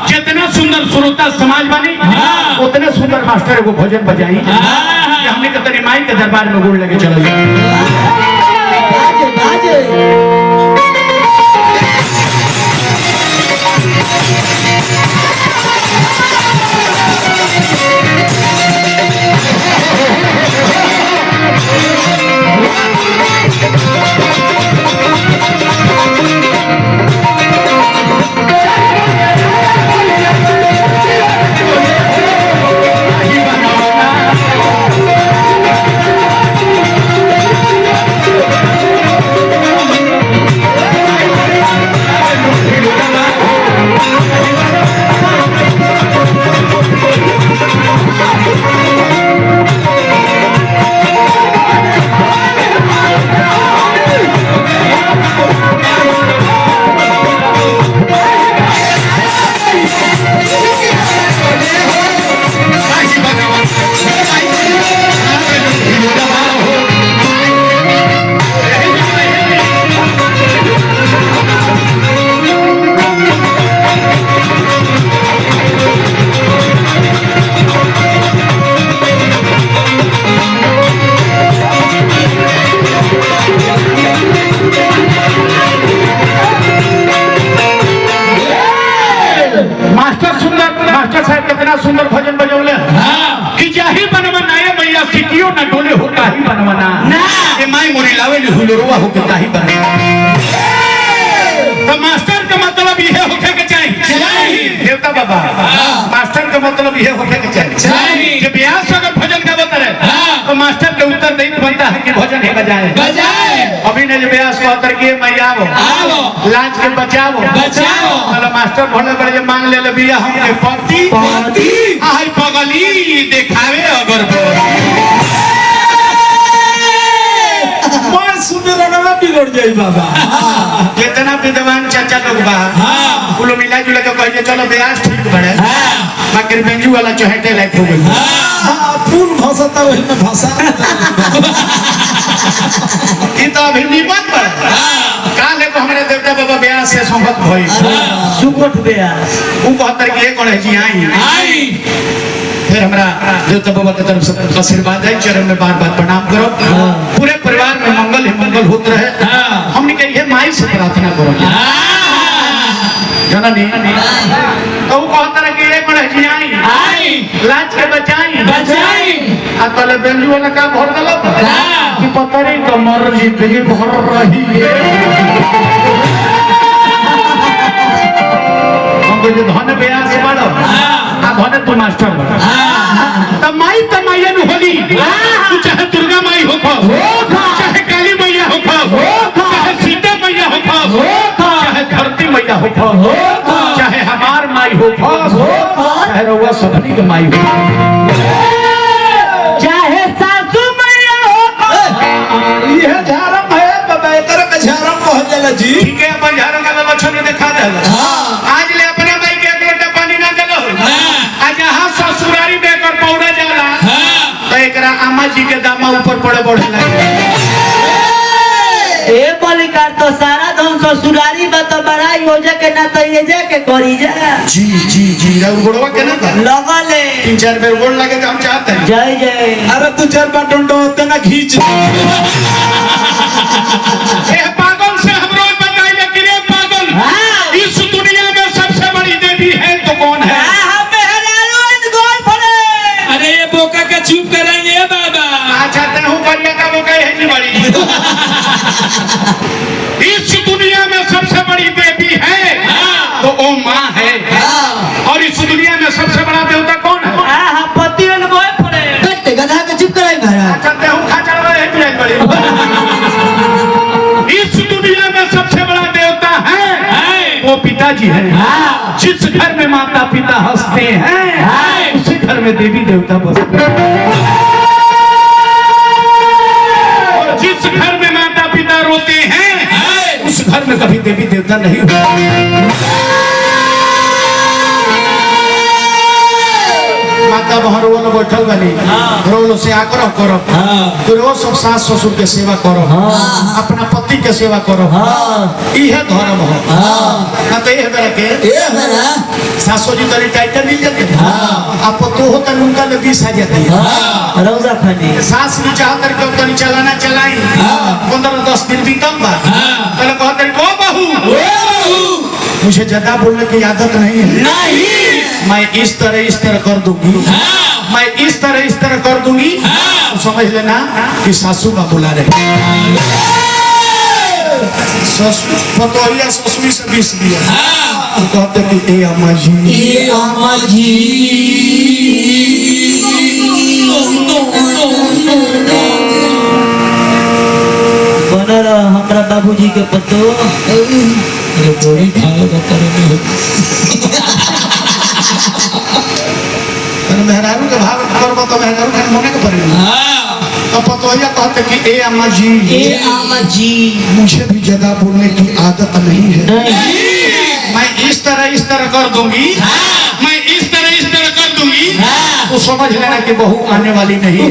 जितना सुंदर श्रोता समाज बनी उतने सुंदर मास्टर को भोजन बजाई हमने के तनी माई के दरबार में गुड़ लगे चल सुंदर भजन बजौले कि जाही बनवना ये मैया सिटियो न डोले होता ही बनवना ये माई मोरी लावे ले हुलरुआ होके ताही बनवना तो मास्टर का मतलब ये होके के चाहिए देवता बाबा मास्टर का मतलब ये होके के चाहिए जब व्यास अगर भजन गावत रहे तो मास्टर के उत्तर नहीं बनता है कि भजन ही बजाए अभी ने जब व्यास को उत्तर किए मैया आओ लाज के बचाओ मतलब मास्टर भले बड़े मांग ले ले बिया हमके पति आई पगली दिखावे अगर मैं सुंदरनवा बिगड़ जाई बाबा कितना विद्वान चाचा लोग बा कुल मिला जुला के कहिए चलो व्यास ठीक बड़े बाकी बेंजू वाला चहेटे लायक हो गई फूल भाषा वही में भाषा ये तो अभी निमत पर काले को हमारे देवता बाबा व्यास से संगत भई सुकोट व्यास वो कहतर कि एक है जी आई फिर हमरा देवता बाबा की तरफ से आशीर्वाद है चरण में बार बार प्रणाम करो पूरे परिवार में मंगल ही मंगल होते रहे हमने कही है माई से प्रार्थना करो जननी तो वो कहतर कि एक है जी आई लाज के बचाई आ तले बेंजू वाला का भर गलो कि पतरी कमर जिंदगी भर रही है हमको जो धन व्यास बड़ो आ धन तू मास्टर बड़ो त माई न होली तू चाहे दुर्गा माई हो चाहे काली मैया हो चाहे सीता मैया हो चाहे धरती मैया हो चाहे हमार माई हो चाहे रउआ सबनी के माई हो चाहे सासू मैया हो ये झारम है बाबा एकर का झारम कह जाला जी ठीक है अपन झारम का लक्षण दिखा दे आज ले अपने माई के एक लोटा पानी ना देलो आज यहां ससुरारी में कर पौड़ा जाला तो एकरा अम्मा जी के दामा ऊपर पड़े बढ़े लगे ए बलिकार तो सारा धन ससुरारी में तो बड़ाई हो जाके ना तो ये जाके करी जा जी जी जी गुड़वा के ना लगले 3-4 बेर गोड़ लगे तो हम चाहते हैं जय जय अरे तू 4 डंडो होते ना खींच ए पागल से हम रोज बताइए कि रे पागल इस दुनिया में सबसे बड़ी देवी है तो कौन है अरे ये बोका का चुप कराएंगे बाबा अच्छा ते हूं बढ़िया का वो कहे है बड़ी इस दुनिया में सबसे बड़ी देवी है तो वो माँ है और इस दुनिया में सबसे बड़ा देवता कौन है पति वाले बोए पड़े गधा के चुप कराई भरा अच्छा ते हूं खा चढ़वा है बड़ी इस दुनिया में सबसे बड़ा देवता है वो पिताजी है जिस घर में माता पिता हंसते हैं उसी घर में देवी देवता बसते हैं और जिस घर में माता पिता रोते हैं उस घर में कभी देवी देवता नहीं होता। देवता बहन रोल बैठल बनी रोल से आकर करो तो वो सब सास ससुर के सेवा करो अपना पति के सेवा करो यह धर्म हो ना तो यह बेरा के सासू जी तरी टाइटल मिल जाते आप तो होता उनका ले 20 आ जाती है रौजा खानी सास भी चाहत कर तनी चलाना चलाई 15-10 दिन भी कम बा तले कहत को बहू मुझे ज्यादा बोलने की आदत नहीं है मैं इस तरह कर दूंगी मैं इस तरह कर दूंगी तो समझ लेना कि सासू का बुला रहे पतोहिया ससुरी से 20 दिया तो कहते कि ए अम्मा जी बनल हमरा बाबूजी के पतो बड़ी भाग मेहरारू के भाव करबो तो मेहरारू के मने के पड़ी तो पतोहिया कहते कि ए अम्मा जी मुझे भी ज्यादा बोलने की आदत नहीं है मैं इस तरह कर दूंगी मैं इस तरह कर दूंगी तो समझ लेना कि बहू आने वाली नहीं है।